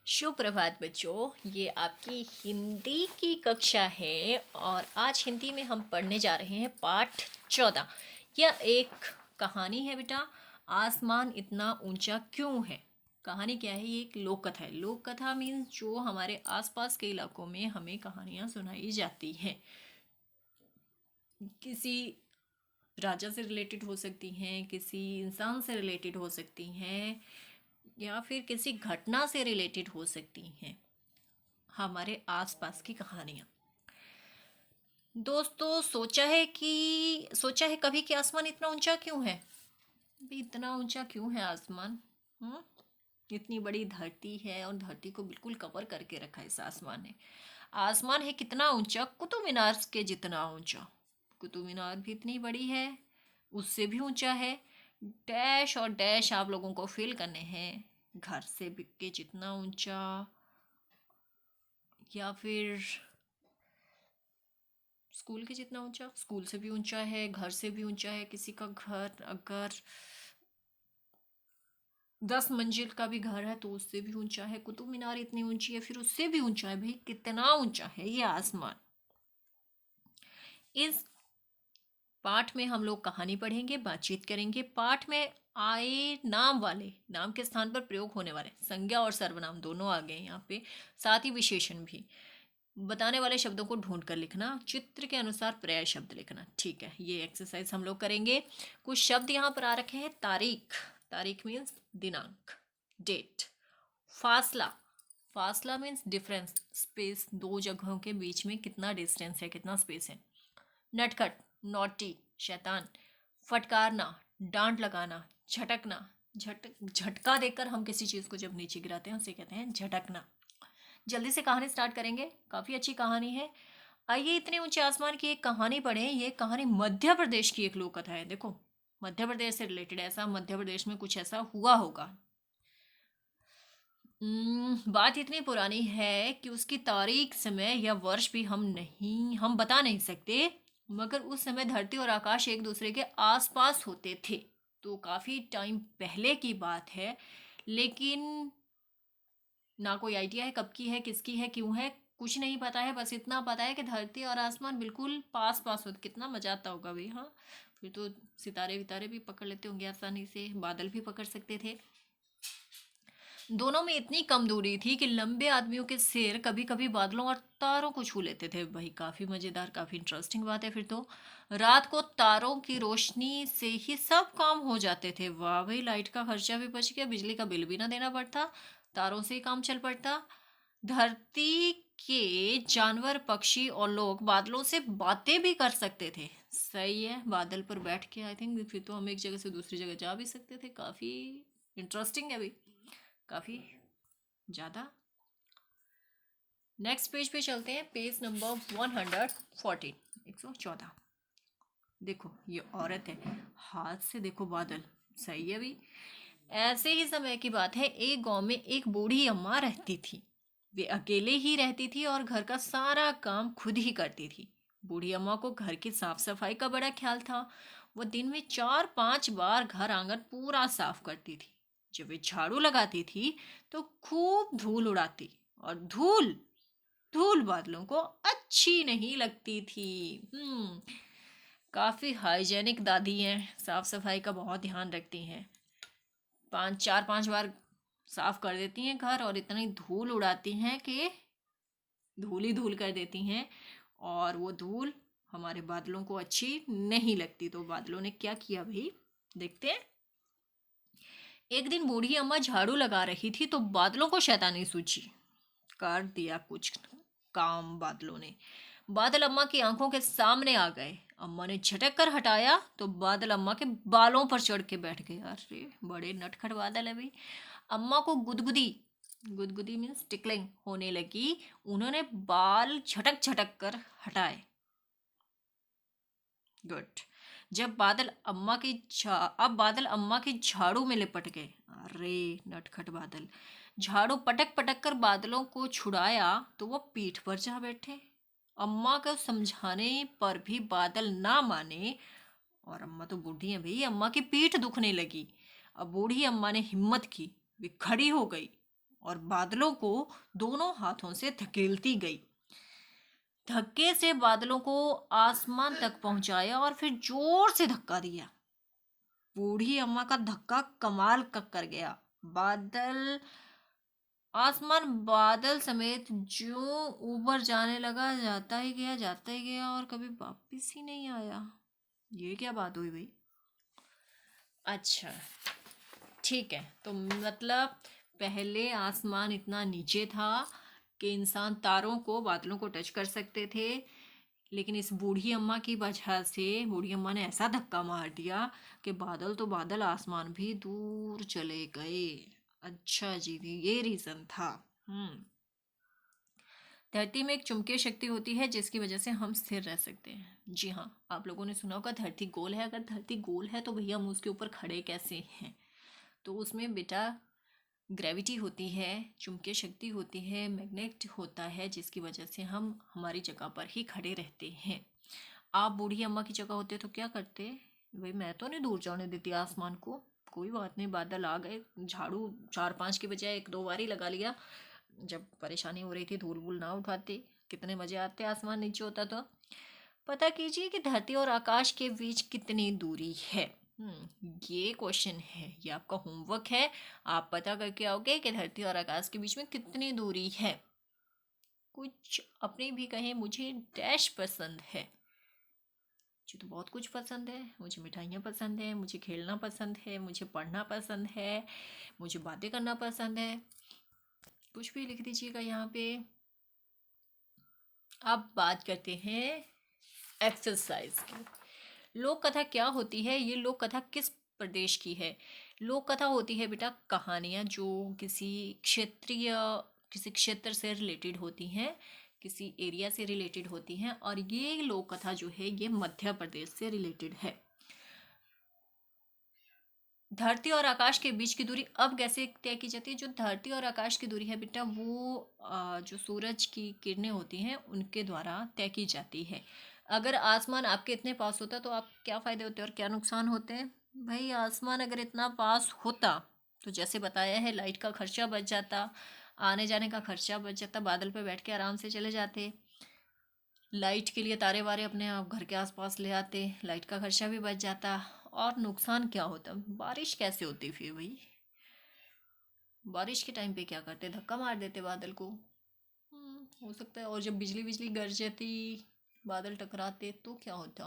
शुभ प्रभात बच्चों। ये आपकी हिंदी की कक्षा है और आज हिंदी में हम पढ़ने जा रहे हैं पाठ 14। यह एक कहानी है बेटा। आसमान इतना ऊंचा क्यों है। कहानी क्या है? ये एक लोक कथा है। लोक कथा मीन्स जो हमारे आसपास के इलाकों में हमें कहानियाँ सुनाई जाती हैं। किसी राजा से रिलेटेड हो सकती हैं, किसी इंसान से रिलेटेड हो सकती हैं, या फिर किसी घटना से रिलेटेड हो सकती हैं। हमारे आसपास की कहानियाँ। दोस्तों, सोचा है कभी कि आसमान इतना ऊंचा क्यों है। भी इतना ऊंचा क्यों है आसमान? हम्म इतनी बड़ी धरती है और धरती को बिल्कुल कवर करके रखा है इस आसमान ने। आसमान है कितना ऊंचा? कुतुब मीनार के जितना ऊंचा। कुतुब मीनार भी इतनी बड़ी है, उससे भी ऊंचा है। डैश और डैश आप लोगों को फिल करने हैं। घर से भी के जितना ऊंचा, या फिर स्कूल के जितना ऊंचा। स्कूल से भी ऊंचा है, घर से भी ऊंचा है। किसी का घर अगर 10 मंजिल का भी घर है तो उससे भी ऊंचा है। कुतुब मीनार इतनी ऊंची है, फिर उससे भी ऊंचा है। भाई कितना ऊंचा है ये आसमान। इस पाठ में हम लोग कहानी पढ़ेंगे, बातचीत करेंगे। पाठ में आए नाम वाले, नाम के स्थान पर प्रयोग होने वाले संज्ञा और सर्वनाम दोनों आ गए यहाँ पे, साथ ही विशेषण भी। बताने वाले शब्दों को ढूंढ कर लिखना, चित्र के अनुसार पर्याय शब्द लिखना। ठीक है, ये एक्सरसाइज हम लोग करेंगे। कुछ शब्द यहाँ पर आ रखे हैं। तारीख, तारीख मीन्स दिनांक, डेट। फासला, फासला मीन्स डिफरेंस, स्पेस, दो जगहों के बीच में कितना डिस्टेंस है, कितना स्पेस है। नटखट, नॉटी, शैतान। फटकारना, डांट लगाना, झटकना। झटका देकर हम किसी चीज़ को जब नीचे गिराते हैं उसे कहते हैं झटकना। जल्दी से कहानी स्टार्ट करेंगे, काफ़ी अच्छी कहानी है। आइए इतने ऊंचे आसमान की एक कहानी पढ़ें। ये कहानी मध्य प्रदेश की एक लोक कथा है। देखो, मध्य प्रदेश से रिलेटेड, ऐसा मध्य प्रदेश में कुछ ऐसा हुआ होगा। बात इतनी पुरानी है कि उसकी तारीख, समय या वर्ष भी हम बता नहीं सकते। मगर उस समय धरती और आकाश एक दूसरे के आसपास होते थे, तो काफ़ी टाइम पहले की बात है। लेकिन ना कोई आइडिया है कब की है, किसकी है, क्यों है, कुछ नहीं पता है। बस इतना पता है कि धरती और आसमान बिल्कुल पास पास होते। कितना मजा आता होगा भाई। हाँ, फिर तो सितारे वितारे भी पकड़ लेते होंगे आसानी से, बादल भी पकड़ सकते थे। दोनों में इतनी कम दूरी थी कि लंबे आदमियों के सिर कभी कभी बादलों और तारों को छू लेते थे। भाई काफ़ी मज़ेदार, काफ़ी इंटरेस्टिंग बात है। फिर तो रात को तारों की रोशनी से ही सब काम हो जाते थे। वाह भाई, लाइट का खर्चा भी बच गया, बिजली का बिल भी ना देना पड़ता, तारों से ही काम चल पड़ता। धरती के जानवर, पक्षी और लोग बादलों से बातें भी कर सकते थे। सही है, बादल पर बैठ के आई थिंक फिर तो हम एक जगह से दूसरी जगह जा भी सकते थे। काफ़ी इंटरेस्टिंग है भाई, काफ़ी ज़्यादा। नेक्स्ट पेज पे चलते हैं, पेज नंबर 114, 114। देखो ये औरत है, हाथ से देखो बादल। सही है भी। ऐसे ही समय की बात है, एक गांव में एक बूढ़ी अम्मा रहती थी। वे अकेले ही रहती थी और घर का सारा काम खुद ही करती थी। बूढ़ी अम्मा को घर की साफ सफाई का बड़ा ख्याल था। वो दिन में 4-5 बार घर आंगन पूरा साफ करती थी। जब वे झाड़ू लगाती थी तो खूब धूल उड़ाती, और धूल धूल बादलों को अच्छी नहीं लगती थी। काफी हाइजेनिक दादी हैं, साफ सफाई का बहुत ध्यान रखती हैं। 4-5 बार साफ कर देती हैं घर, और इतनी धूल उड़ाती हैं कि धूल ही धूल कर देती हैं। और वो धूल हमारे बादलों को अच्छी नहीं लगती। तो बादलों ने क्या किया भाई, देखते हैं। एक दिन बूढ़ी अम्मा झाड़ू लगा रही थी तो बादलों को शैतानी सूझी। कर दिया कुछ काम बादलों ने। बादल अम्मा की आंखों के सामने आ गए। अम्मा ने झटक कर हटाया तो बादल अम्मा के बालों पर चढ़ के बैठ गए। अरे बड़े नटखट बादल है भाई। अम्मा को गुदगुदी, गुदगुदी मीन्स टिकलिंग होने लगी। उन्होंने बाल झटक झटक कर हटाए। गुड। अब बादल अम्मा की झाड़ू में लिपट गए। अरे नटखट बादल। झाड़ू पटक पटक कर बादलों को छुड़ाया तो वो पीठ पर जा बैठे। अम्मा को समझाने पर भी बादल ना माने, और अम्मा तो बूढ़ी है भाई, अम्मा की पीठ दुखने लगी। अब बूढ़ी अम्मा ने हिम्मत की, वे खड़ी हो गई और बादलों को दोनों हाथों से धकेलती गई। धक्के से बादलों को आसमान तक पहुंचाया और फिर जोर से धक्का दिया। बूढ़ी अम्मा का धक्का कमाल का कर गया। बादल आसमान बादल समेत जो ऊपर जाने लगा, जाता ही गया और कभी वापिस ही नहीं आया। ये क्या बात हुई भाई? अच्छा, ठीक है। तो मतलब पहले आसमान इतना नीचे था कि इंसान तारों को, बादलों को टच कर सकते थे, लेकिन इस बूढ़ी अम्मा की वजह से बूढ़ी अम्मा ने ऐसा धक्का मार दिया कि बादल तो बादल, आसमान भी दूर चले गए। अच्छा जी, ये रीज़न था। धरती में एक चुंबकीय शक्ति होती है जिसकी वजह से हम स्थिर रह सकते हैं। जी हाँ, आप लोगों ने सुना होगा धरती गोल है। अगर धरती गोल है तो भैया हम उसके ऊपर खड़े कैसे हैं? तो उसमें बेटा ग्रेविटी होती है, चुंबकीय शक्ति होती है, मैग्नेट होता है, जिसकी वजह से हम हमारी जगह पर ही खड़े रहते हैं। आप बूढ़ी अम्मा की जगह होते तो क्या करते? भाई मैं तो नहीं दूर जाने देती आसमान को। कोई बात नहीं, बादल आ गए, झाड़ू 4-5 के बजाय 1-2 बार ही लगा लिया। जब परेशानी हो रही थी धूल वूल ना उठाते, कितने मजे आते आसमान नीचे होता तो। पता कीजिए कि धरती और आकाश के बीच कितनी दूरी है। ये क्वेश्चन है, ये आपका होमवर्क है। आप पता करके आओगे कि धरती और आकाश के बीच में कितनी दूरी है। कुछ अपनी भी कहें, मुझे डैश पसंद है। मुझे तो बहुत कुछ पसंद है। मुझे मिठाइयाँ पसंद है, मुझे खेलना पसंद है, मुझे पढ़ना पसंद है, मुझे बातें करना पसंद है। कुछ भी लिख दीजिएगा यहाँ पे। अब बात करते हैं एक्सरसाइज की। लोक कथा क्या होती है? ये लोक कथा किस प्रदेश की है? लोक कथा होती है बेटा कहानियाँ जो किसी क्षेत्र से रिलेटेड होती हैं, किसी एरिया से रिलेटेड होती हैं। और ये लोक कथा जो है ये मध्य प्रदेश से रिलेटेड है। धरती और आकाश के बीच की दूरी अब कैसे तय की जाती है? जो धरती और आकाश की दूरी है बेटा वो जो सूरज की किरणें होती हैं उनके द्वारा तय की जाती है। अगर आसमान आपके इतने पास होता तो आप क्या फ़ायदे होते और क्या नुकसान होते हैं? भाई आसमान अगर इतना पास होता तो जैसे बताया है, लाइट का खर्चा बच जाता, आने जाने का खर्चा बच जाता, बादल पे बैठ के आराम से चले जाते, लाइट के लिए तारे वारे अपने आप घर के आसपास ले आते, लाइट का खर्चा भी बच जाता। और नुकसान क्या होता? बारिश कैसे होती फिर भाई? बारिश के टाइम पे क्या करते? धक्का मार देते बादल को। हो सकता है। और जब बिजली बिजली गरजती, बादल टकराते तो क्या होता?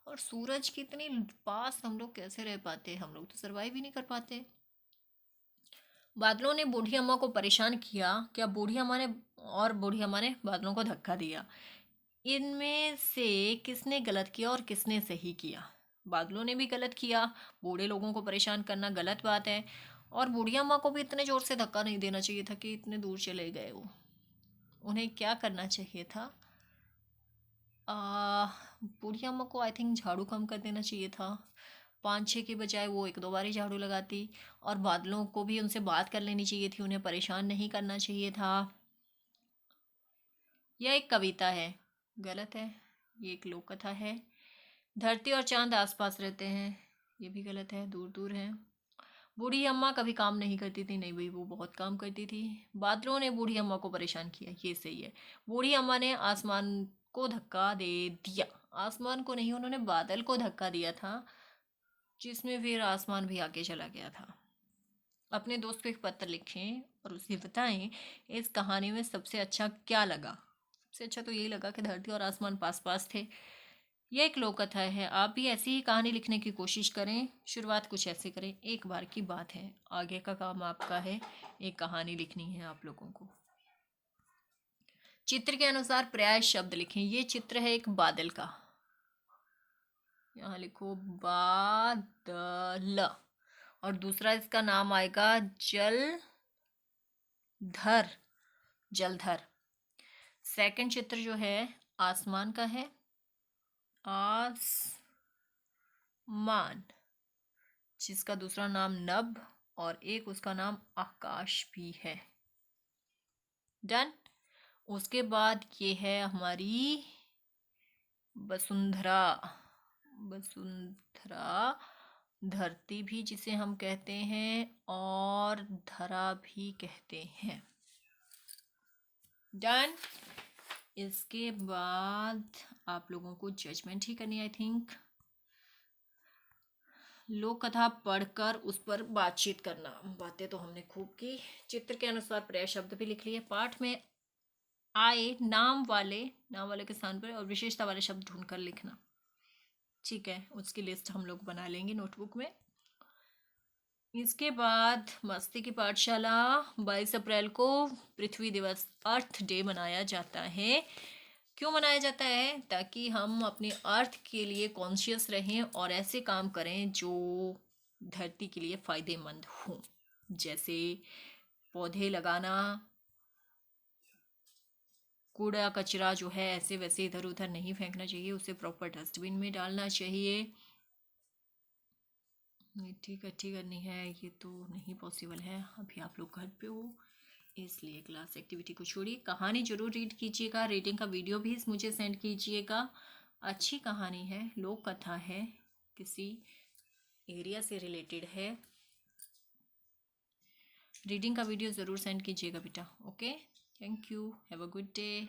और सूरज के इतने पास हम लोग कैसे रह पाते? हम लोग तो सरवाइव ही नहीं कर पाते। बादलों ने बूढ़ी अम्मा को परेशान किया क्या? बूढ़ी अम्मा ने बादलों को धक्का दिया। इनमें से किसने गलत किया और किसने सही किया? बादलों ने भी गलत किया। बूढ़े लोगों को परेशान करना गलत बात है। और बूढ़ी अम्मा को भी इतने ज़ोर से धक्का नहीं देना चाहिए था कि इतने दूर चले गए वो। उन्हें क्या करना चाहिए था? बूढ़ी अम्मा को आई थिंक झाड़ू कम कर देना चाहिए था। 5-6 के बजाय वो 1-2 बार ही झाड़ू लगाती। और बादलों को भी उनसे बात कर लेनी चाहिए थी, उन्हें परेशान नहीं करना चाहिए था। यह एक कविता है, गलत है। ये एक लोक कथा है। धरती और चांद आसपास रहते हैं, ये भी गलत है, दूर दूर हैं। बूढ़ी अम्मा कभी काम नहीं करती थी, नहीं भाई वो बहुत काम करती थी। बादलों ने बूढ़ी अम्मा को परेशान किया, ये सही है। बूढ़ी अम्मा ने आसमान को धक्का दे दिया। आसमान को नहीं, उन्होंने बादल को धक्का दिया था, जिसमें फिर आसमान भी आगे चला गया था। अपने दोस्त को एक पत्र लिखें और उसे बताएं इस कहानी में सबसे अच्छा क्या लगा। सबसे अच्छा तो यही लगा कि धरती और आसमान पास पास थे। यह एक लोक कथा है। आप भी ऐसी ही कहानी लिखने की कोशिश करें। शुरुआत कुछ ऐसे करें, एक बार की बात है, आगे का काम आपका है। एक कहानी लिखनी है आप लोगों को। चित्र के अनुसार पर्याय शब्द लिखें। ये चित्र है एक बादल का, यहाँ लिखो बादल। और दूसरा इसका नाम आएगा जलधर, जलधर। सेकंड चित्र जो है आसमान का है, आसमान, जिसका दूसरा नाम नभ और एक उसका नाम आकाश भी है। डन। उसके बाद ये है हमारी वसुंधरा, वसुंधरा धरती भी जिसे हम कहते हैं और धरा भी कहते हैं। डन। इसके बाद आप लोगों को जजमेंट ही करनी, आई थिंक। लोक कथा पढ़कर उस पर बातचीत करना। बातें तो हमने खूब की। चित्र के अनुसार पर्याय शब्द भी लिख लिए। पाठ में आए नाम वाले के स्थान पर और विशेषता वाले शब्द ढूंढकर लिखना। ठीक है, उसकी लिस्ट हम लोग बना लेंगे नोटबुक में। इसके बाद मस्ती की पाठशाला 22 अप्रैल को पृथ्वी दिवस अर्थ डे मनाया जाता है। क्यों मनाया जाता है? ताकि हम अपने अर्थ के लिए कॉन्शियस रहें और ऐसे काम करें जो धरती के लिए फ़ायदेमंद हों, जैसे पौधे लगाना, कूड़ा कचरा जो है ऐसे वैसे इधर उधर नहीं फेंकना चाहिए, उसे प्रॉपर डस्टबिन में डालना चाहिए। मिट्टी इकट्ठी करनी है, ये तो नहीं पॉसिबल है, अभी आप लोग घर पे हो इसलिए क्लास एक्टिविटी को छोड़िए। कहानी जरूर रीड कीजिएगा, रीडिंग का वीडियो भी मुझे सेंड कीजिएगा। अच्छी कहानी है, लोक कथा है, किसी एरिया से रिलेटेड है। रीडिंग का वीडियो ज़रूर सेंड कीजिएगा बेटा। Okay, thank you, have a good day.